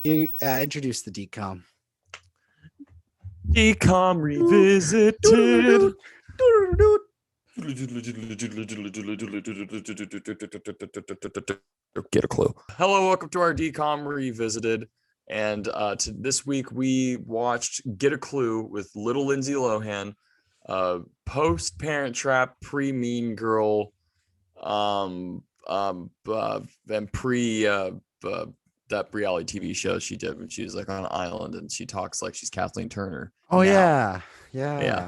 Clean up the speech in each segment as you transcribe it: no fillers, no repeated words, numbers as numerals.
You introduce the DCOM. DCOM revisited. Get a clue. Hello, welcome to our DCOM revisited. And this week we watched Get a Clue with little Lindsay Lohan, post Parent Trap, pre Mean Girl, and pre that reality TV show she did when she was like on an island and she talks like she's Kathleen Turner. Oh now. yeah.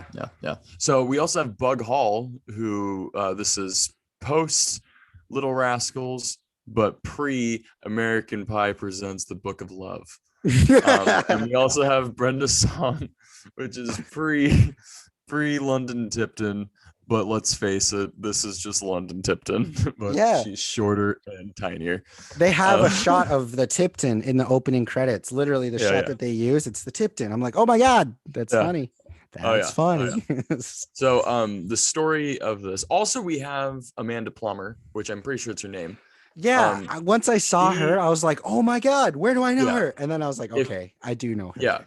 So we also have Bug Hall, who this is post Little Rascals, but pre American Pie presents The Book of Love. And we also have Brenda's song, which is pre London Tipton. But let's face it, this is just London Tipton, but she's shorter and tinier. They have a shot of the Tipton in the opening credits. Literally the shot that they use, it's the Tipton. I'm like, oh my God, that's funny. That's funny. So the story of this. Also, we have Amanda Plummer, which I'm pretty sure it's her name. Yeah. Once I saw her, I was like, oh my God, where do I know her? And then I was like, okay, I do know her. Yeah.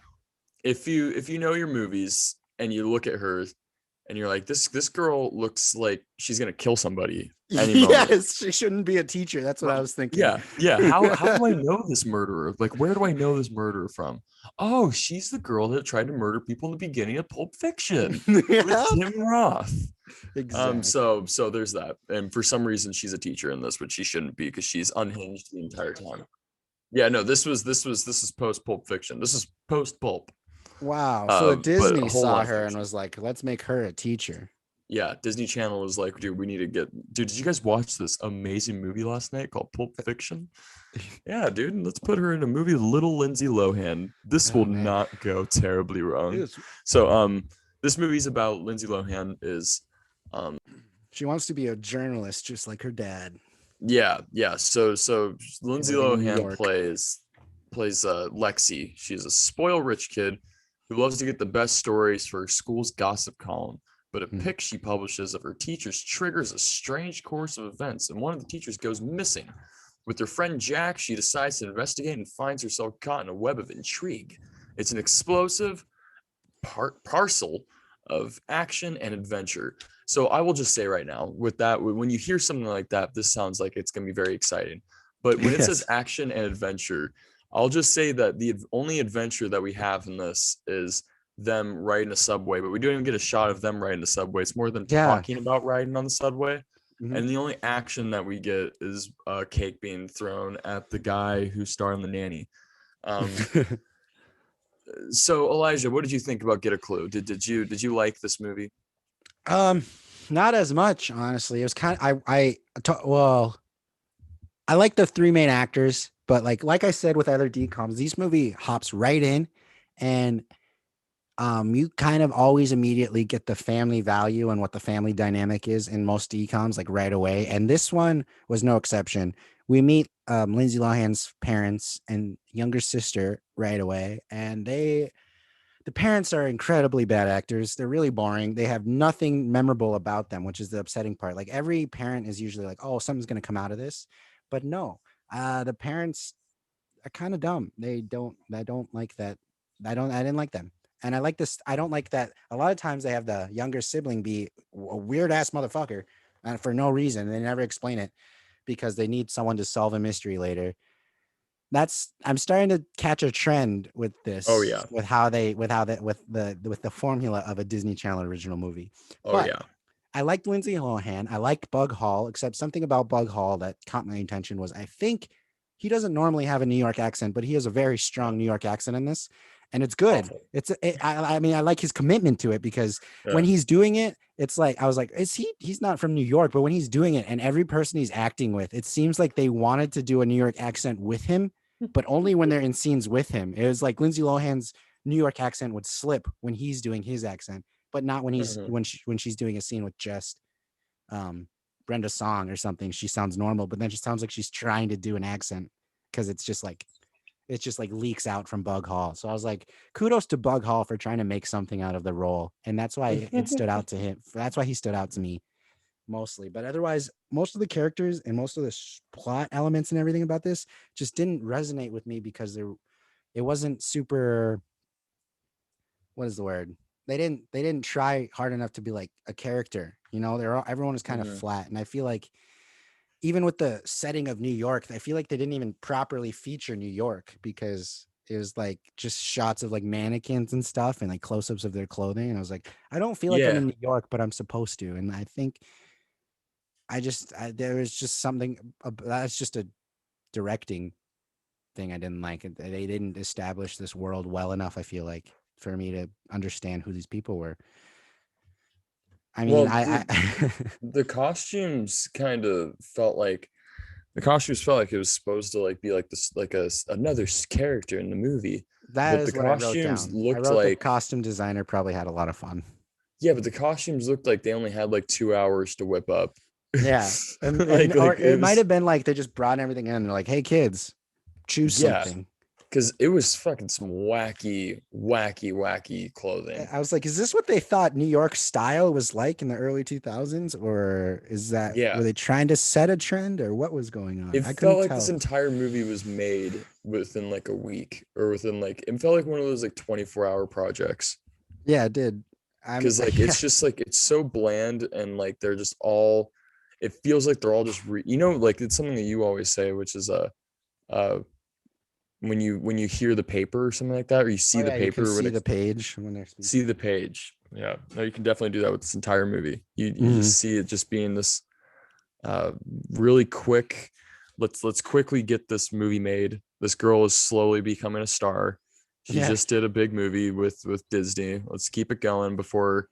If you know your movies and you look at her and you're like, this girl looks like she's gonna kill somebody any moment. Yes, she shouldn't be a teacher. That's what I was thinking. Yeah. How do I know this murderer? Like, where do I know this murderer from? Oh, she's the girl that tried to murder people in the beginning of Pulp Fiction with Tim Roth. Exactly. So there's that. And for some reason, she's a teacher in this, which she shouldn't be because she's unhinged the entire time. Yeah, no, this is post Pulp Fiction. This is post Pulp. Wow. So Disney saw her and was like, let's make her a teacher. Yeah, Disney Channel was like, dude, we need to get... Dude, did you guys watch this amazing movie last night called Pulp Fiction? Yeah, dude, let's put her in a movie with little Lindsay Lohan. This will not go terribly wrong. So, this movie's about Lindsay Lohan is... she wants to be a journalist just like her dad. Yeah. So Lindsay Lohan plays Lexy. She's a spoiled rich kid who loves to get the best stories for her school's gossip column, but a pic she publishes of her teachers triggers a strange course of events, and one of the teachers goes missing. With her friend Jack, she decides to investigate and finds herself caught in a web of intrigue. It's an explosive parcel of action and adventure. So I will just say right now, with that, when you hear something like that, this sounds like it's going to be very exciting. But when it says action and adventure, I'll just say that the only adventure that we have in this is them riding a subway, but we don't even get a shot of them riding the subway. It's more than talking about riding on the subway. Mm-hmm. And the only action that we get is a cake being thrown at the guy who starred in The Nanny. So Elijah, what did you think about Get a Clue? Did you like this movie? Not as much, honestly. It was kind of I like the three main actors, but like I said with other DCOMs, this movie hops right in, and you kind of always immediately get the family value and what the family dynamic is in most DCOMs, like right away. And this one was no exception. We meet Lindsay Lohan's parents and younger sister right away, and the parents are incredibly bad actors. They're really boring. They have nothing memorable about them, which is the upsetting part. Like every parent is usually like, oh, something's going to come out of this. But no, the parents are kind of dumb. I don't like that. I didn't like them. And I like this. I don't like that. A lot of times they have the younger sibling be a weird ass motherfucker for no reason. They never explain it because they need someone to solve a mystery later. I'm starting to catch a trend with this. Oh yeah. With the formula of a Disney Channel original movie. I liked Lindsay Lohan. I liked Bug Hall, except something about Bug Hall that caught my attention was I think he doesn't normally have a New York accent, but he has a very strong New York accent in this, and it's good. I like his commitment to it because when he's doing it, it's like I was like, he's not from New York, but when he's doing it and every person he's acting with, it seems like they wanted to do a New York accent with him, but only when they're in scenes with him. It was like Lindsay Lohan's New York accent would slip when he's doing his accent, but not when he's when she's doing a scene with just Brenda's song or something. She sounds normal, but then she sounds like she's trying to do an accent because it's just like leaks out from Bug Hall. So I was like, kudos to Bug Hall for trying to make something out of the role, and that's why it stood out to him. That's why he stood out to me mostly. But otherwise, most of the characters and most of the plot elements and everything about this just didn't resonate with me because it wasn't super, what is the word? They didn't try hard enough to be like a character, you know, everyone was kind of flat. And I feel like even with the setting of New York, I feel like they didn't even properly feature New York because it was like just shots of like mannequins and stuff and like close-ups of their clothing. And I was like, I don't feel like I'm in New York, but I'm supposed to. And I think there was just something that's just a directing thing I didn't like. They didn't establish this world well enough, I feel like, for me to understand who these people were. I mean, the costumes kind of felt like it was supposed to like be like this, like another character in the movie. That is what I wrote down. I wrote like the costume designer probably had a lot of fun. Yeah, but the costumes looked like they only had like 2 hours to whip up. Yeah, or it might have been like they just brought everything in. And they're like, "Hey, kids, choose something." Because it was fucking some wacky clothing. I was like, is this what they thought New York style was like in the early 2000s? Or is that, were they trying to set a trend or what was going on? It felt like this entire movie was made within like a week or within like, it felt like one of those like 24-hour projects. Yeah, it did. Because like, it's just like, it's so bland and like, they're just all, it feels like they're all just, like it's something that you always say, which is when you hear the paper or something like that, or you see the paper, you can see the page when they're speaking. See the page. Yeah, no, you can definitely do that with this entire movie. You just see it just being this really quick. Let's quickly get this movie made. This girl is slowly becoming a star. She just did a big movie with Disney. Let's keep it going before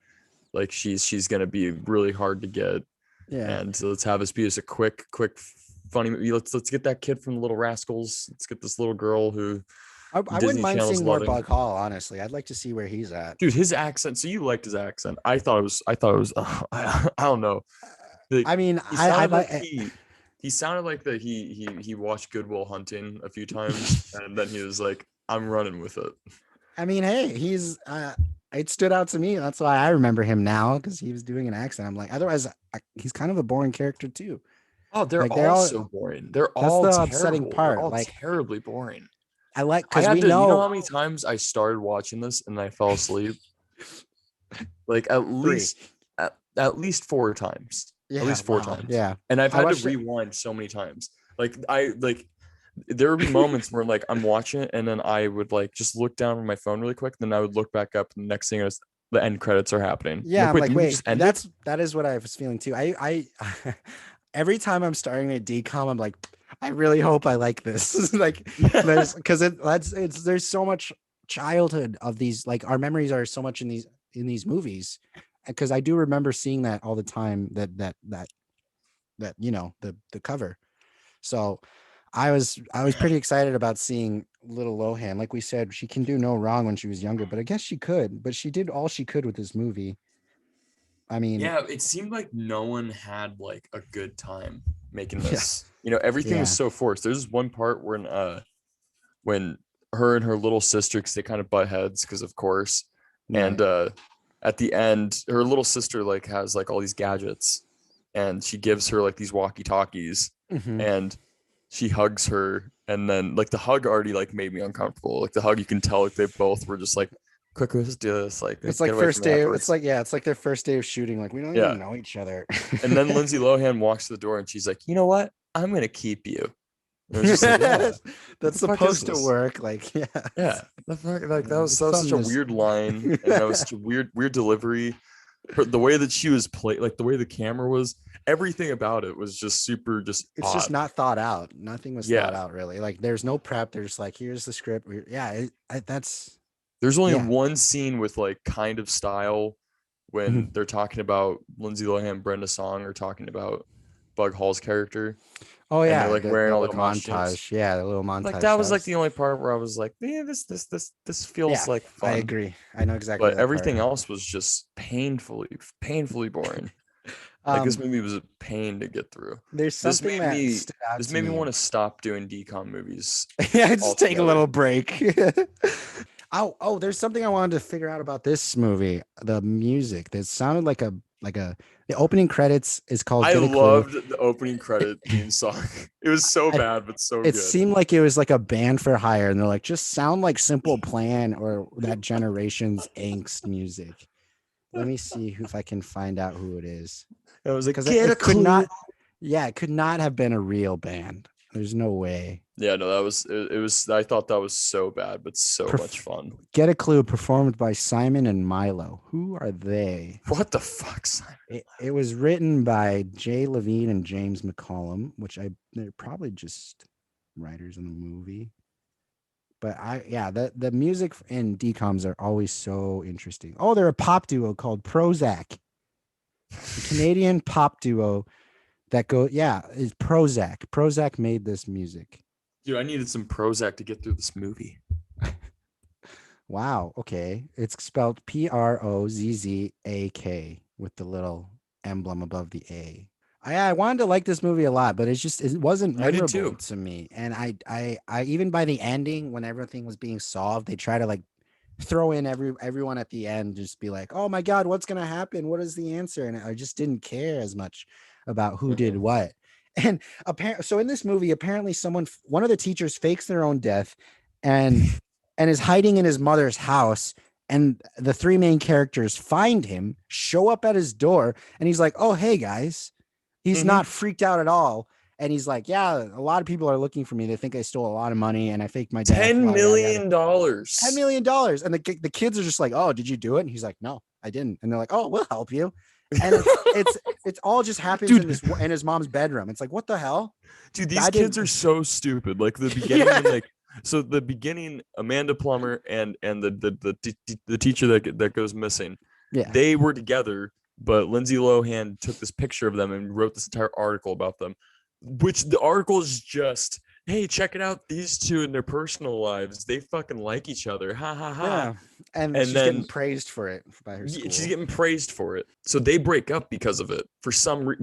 like she's gonna be really hard to get. Yeah, and so let's have this be just a quick funny movie. Let's get that kid from the Little Rascals. Let's get this little girl who I wouldn't mind seeing more Bug Hall, honestly. I'd like to see where he's at. Dude, his accent. So you liked his accent. I thought it was I don't know. I mean, he sounded like that he watched Good Will Hunting a few times and then he was like, I'm running with it. I mean, hey, he's it stood out to me. That's why I remember him now, because he was doing an accent. I'm like, otherwise he's kind of a boring character too. Oh, they're all so boring. They're all the terrible. upsetting part. They're all like terribly boring. I like, because we know. You know how many times I started watching this and I fell asleep? Like at least 4 times. Yeah, at least 4 times. Yeah. And I've had to rewind so many times. Like there would be moments where like I'm watching it and then I would like just look down on my phone really quick. Then I would look back up and the next thing is the end credits are happening. Yeah, I'm like, wait, that is what I was feeling too. I every time I'm starting a DCOM, I'm like, I really hope I like this. Like, because there's so much childhood of these, like our memories are so much in these movies. Because I do remember seeing that all the time, that you know, the cover. So I was pretty excited about seeing little Lohan. Like we said, she can do no wrong when she was younger, but I guess she could. But she did all she could with this movie. I mean, yeah, it seemed like no one had like a good time making this. You know, everything was so forced. There's one part when her and her little sister, because they kind of butt heads, because of course, and at the end, her little sister like has like all these gadgets, and she gives her like these walkie-talkies, and she hugs her, and then like the hug already like made me uncomfortable. Like the hug, you can tell like they both were just like, quick, let's do this. Like it's like first day. It's like their first day of shooting. Like we don't even know each other. And then Lindsay Lohan walks to the door and she's like, you know what? I'm gonna keep you. Just like, that's supposed to work. Like yeah. Like that was such a weird line, and that was such a weird delivery. The way that she was played, like the way the camera was, everything about it was just super. It's odd. Just not thought out. Nothing was thought out really. Like there's no prep. There's like, here's the script. That's. There's only one scene with like kind of style when they're talking about Lindsay Lohan, Brenda Song, or talking about Bug Hall's character. Oh yeah, and they're like wearing all the montage. Yeah, the little montage. Like that was like the only part where I was like, yeah, this feels like fun. I agree. I know exactly. But everything else was just painfully boring. Like this movie was a pain to get through. There's something this made me want to stop doing DCOM movies. Yeah, just take a little break. Oh, there's something I wanted to figure out about this movie. The music. That sounded like the opening credits is called. I loved the opening credit theme song. It was so bad, but so good. It seemed like it was like a band for hire, and they're like, just sound like Simple Plan or that generation's angst music. Let me see if I can find out who it is. It was like, it could not. Yeah, it could not have been a real band. There's no way. Yeah, no, that was it was. I thought that was so bad, but so much fun. Get a Clue, performed by Simon and Milo. Who are they? What the fuck, Simon? It was written by Jay Levine and James McCollum, which they're probably just writers in the movie. But the music in DCOMs are always so interesting. Oh, they're a pop duo called Prozac, a Canadian pop duo that is Prozac. Prozac made this music. Dude, I needed some Prozac to get through this movie. Wow. Okay. It's spelled Prozzak with the little emblem above the A. I wanted to like this movie a lot, but it wasn't memorable to me. And I even by the ending, when everything was being solved, they try to like throw in everyone at the end, just be like, oh my God, what's going to happen? What is the answer? And I just didn't care as much about who did what. And so in this movie, apparently one of the teachers fakes their own death and is hiding in his mother's house. And the three main characters find him, show up at his door, and he's like, oh, hey guys. He's not freaked out at all. And he's like, yeah, a lot of people are looking for me. They think I stole a lot of money and I faked my death. $10 million. $10 million. And the kids are just like, oh, did you do it? And he's like, no, I didn't. And they're like, oh, we'll help you. And it's all just happens in his mom's bedroom. It's like, what the hell? Dude, these kids are so stupid. Like the beginning, so the beginning, Amanda Plummer and the teacher that goes missing. Yeah, they were together, but Lindsay Lohan took this picture of them and wrote this entire article about them, which the article is just, hey, check it out. These two in their personal lives, they fucking like each other. Ha ha ha. Yeah. And she's getting praised for it by her school. She's getting praised for it. So they break up because of it. For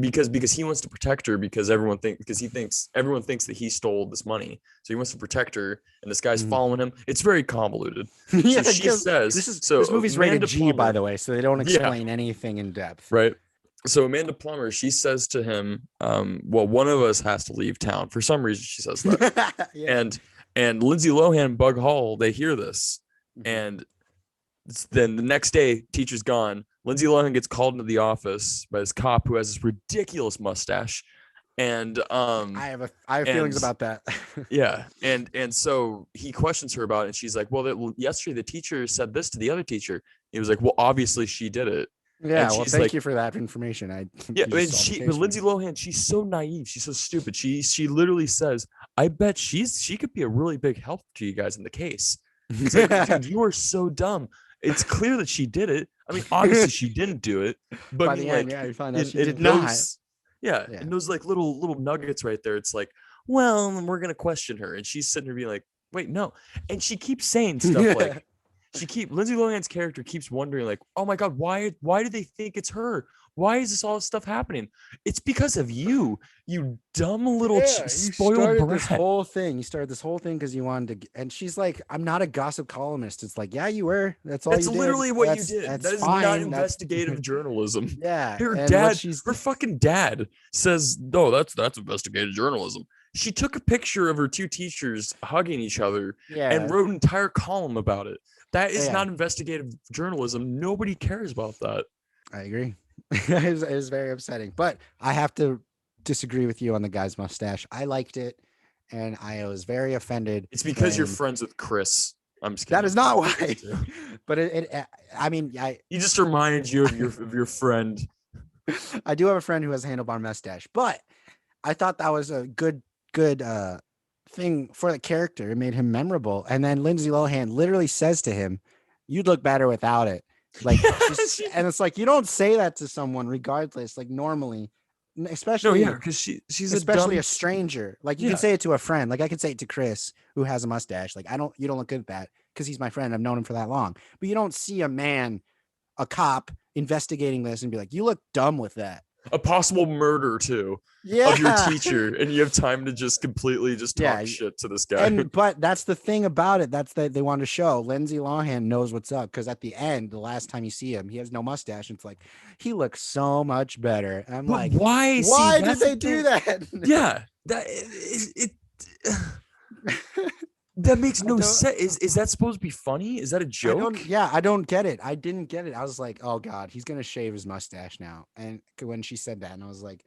because he wants to protect her because everyone thinks that he stole this money. So he wants to protect her, and this guy's following him. It's very convoluted. Yeah, so she says this movie's rated G, Plummer, by the way, so they don't explain anything in depth. Right. So Amanda Plummer, she says to him, well, one of us has to leave town. For some reason, she says that. Yeah. And Lindsay Lohan and Bug Hall, they hear this. And then the next day, teacher's gone. Lindsay Lohan gets called into the office by this cop who has this ridiculous mustache. And I have feelings about that. Yeah. And so he questions her about it. And she's like, well, yesterday the teacher said this to the other teacher. He was like, well, obviously she did it. Yeah, well, thank you for that information. But Lindsay Lohan, she's so naive, she's so stupid. She literally says, "I bet she could be a really big help to you guys in the case." It's like, dude, you are so dumb. It's clear that she did it. I mean, obviously she didn't do it, but by the end, you find out she did not. Yeah, and those like little nuggets right there. It's like, well, we're gonna question her, and she's sitting there being like, "Wait, no," and she keeps saying stuff like. Lindsay Lohan's character keeps wondering, like, oh my God, why do they think it's her? Why is this all this stuff happening? It's because of you dumb little spoiled brat. You started this whole thing because you wanted to, and she's like, I'm not a gossip columnist. It's like, yeah, you were. That's literally what you did. That is not investigative journalism. Yeah. Her fucking dad says, no, that's investigative journalism. She took a picture of her two teachers hugging each other and wrote an entire column about it. That is not investigative journalism. Nobody cares about that. I agree. It was very upsetting, but I have to disagree with you on the guy's mustache. I liked it, and I was very offended. It's because you're friends with Chris. I'm just kidding. That is not why. But he just reminded you of your friend. I do have a friend who has a handlebar mustache, but I thought that was a good thing for the character. It made him memorable. And then Lindsay Lohan literally says to him, you'd look better without it. Like, and it's like, you don't say that to someone regardless, like normally, especially because she's especially a stranger. Like you can say it to a friend. Like I could say it to Chris who has a mustache. Like you don't look good at that because he's my friend. I've known him for that long. But you don't see a cop investigating this and be like, you look dumb with that. a possible murder too of your teacher, and you have time to just completely just talk shit to this guy. But that's the thing about it. That's that they want to show. Lindsay Lohan knows what's up, because at the end, the last time you see him, he has no mustache. And it's like, he looks so much better. I'm but like, why did they do that? Yeah, that it that makes no sense. Is that supposed to be funny? Is that a joke? I don't get it. I didn't get it. I was like, oh God, he's gonna shave his mustache now. And when she said that, and I was like,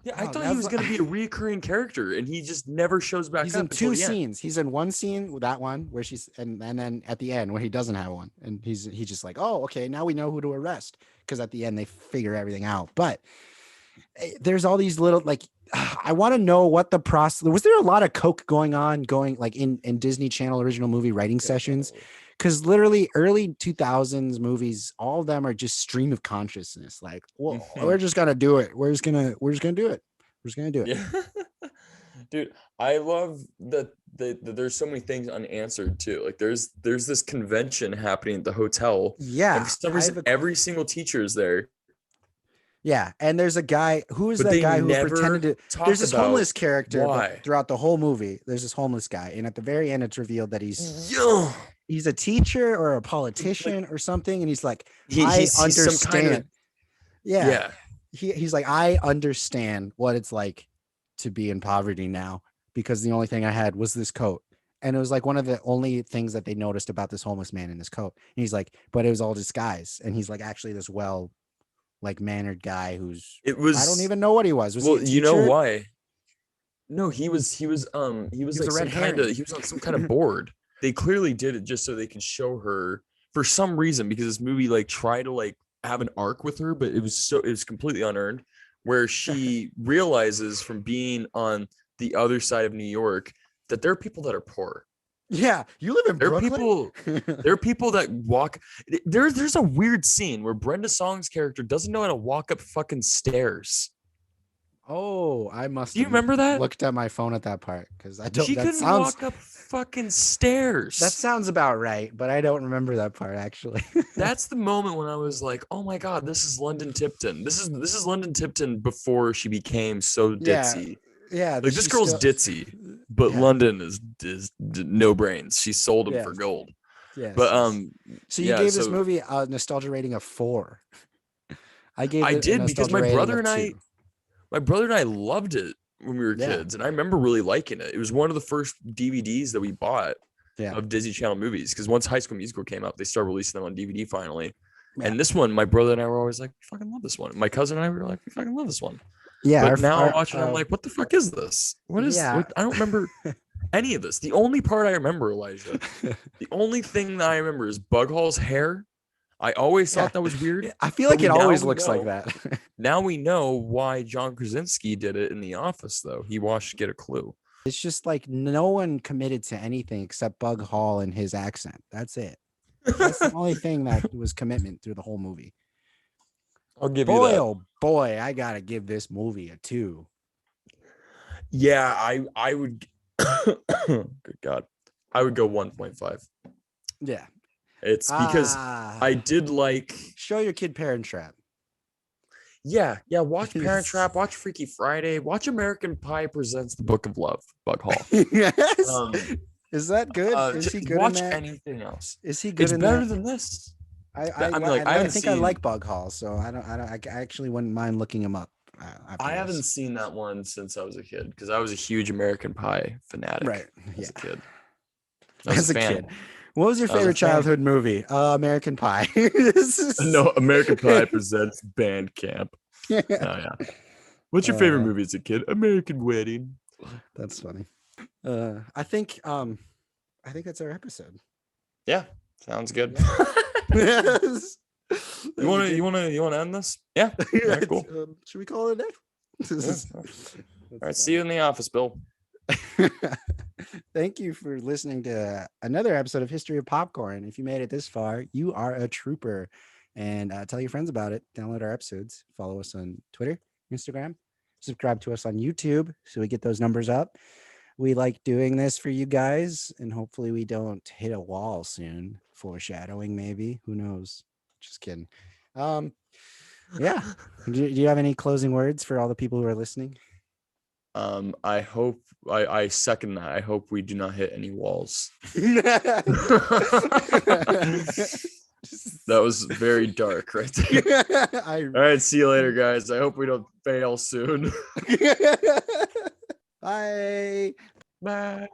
yeah, I thought he was gonna be a recurring character, and he just never shows back up. He's in 2 scenes. He's in one scene, that one where she's, and then at the end where he doesn't have one, and he's just like, oh, okay, now we know who to arrest, because at the end they figure everything out. But there's all these little, like, I want to know what the process was. There a lot of coke going like in Disney Channel original movie writing sessions? Because literally early 2000s movies, all of them are just stream of consciousness. Like, well, we're just gonna do it. We're just gonna do it. We're just gonna do it. Yeah. Dude, I love that there's so many things unanswered too. Like there's this convention happening at the hotel. Yeah. And for some reason, every single teacher is there. Yeah, and there's a guy who pretended to. There's this homeless character throughout the whole movie. There's this homeless guy, and at the very end, it's revealed that he's a teacher or a politician or something, and he's like, I understand. Yeah. He's like, I understand what it's like to be in poverty now, because the only thing I had was this coat. And it was like one of the only things that they noticed about this homeless man in this coat. And he's like, but it was all disguise. And he's like, actually this mannered guy I don't even know what he was. Well, you know why? No, he was like he was on some kind of board. They clearly did it just so they can show her for some reason, because this movie like tried to like have an arc with her, but it was completely unearned, where she realizes from being on the other side of New York that there are people that are poor. Yeah, you live in Brooklyn. There are people that walk. There's a weird scene where Brenda Song's character doesn't know how to walk up fucking stairs. Oh, I must. Do you remember that? Looked at my phone at that part, because I don't. She couldn't walk up fucking stairs. That sounds about right, but I don't remember that part actually. That's the moment when I was like, "Oh my God, this is London Tipton. This is London Tipton before she became so ditzy." Yeah, like this girl's ditzy, but London is no brains. She sold him for gold. Yeah, but so you gave this movie a nostalgia rating of 4. I did because my brother and I loved it when we were kids, and I remember really liking it. It was one of the first DVDs that we bought of Disney Channel movies, because once High School Musical came out, they started releasing them on DVD finally. Yeah. And this one, my brother and I were always like, we fucking love this one. My cousin and I were like, we fucking love this one. Yeah. But now I'm watching, I'm like, what the fuck is this? I don't remember any of this. The only part I remember, Elijah, the only thing that I remember is Bug Hall's hair. I always thought that was weird. I feel like it always looks like that. Now we know why John Krasinski did it in The Office, though. He watched Get a Clue. It's just like no one committed to anything except Bug Hall and his accent. That's it. That's the only thing that was commitment through the whole movie. I'll give you that. Oh boy, I gotta give this movie a 2. Yeah, I would. Good God, I would go 1.5. Yeah, it's because I did like. Show your kid Parent Trap. Yeah. Watch Parent Trap. Watch Freaky Friday. Watch American Pie Presents The Book of Love. Bug Hall. Yes. Is that good? Is he good? Watch anything else. Is he good? It's better than this. I think I like Bug Hall, so I actually wouldn't mind looking him up. I haven't seen that one since I was a kid, because I was a huge American Pie fanatic. Right. As a kid. As a kid. What was your favorite childhood movie? American Pie. No, American Pie Presents Band Camp. Oh, yeah. What's your favorite movie as a kid? American Wedding. That's funny. I think that's our episode. Yeah, sounds good. Yes. You want to end this? Yeah. Right, cool. Should we call it a day? All right. See you in the office, Bill. Thank you for listening to another episode of History of Popcorn. If you made it this far, you are a trooper. And tell your friends about it. Download our episodes. Follow us on Twitter, Instagram. Subscribe to us on YouTube so we get those numbers up. We like doing this for you guys, and hopefully we don't hit a wall soon. Foreshadowing, maybe. Who knows? Just kidding. Yeah. Do you have any closing words for all the people who are listening? I hope I second that. I hope we do not hit any walls. That was very dark right there. All right, see you later, guys. I hope we don't fail soon. Bye. Bye.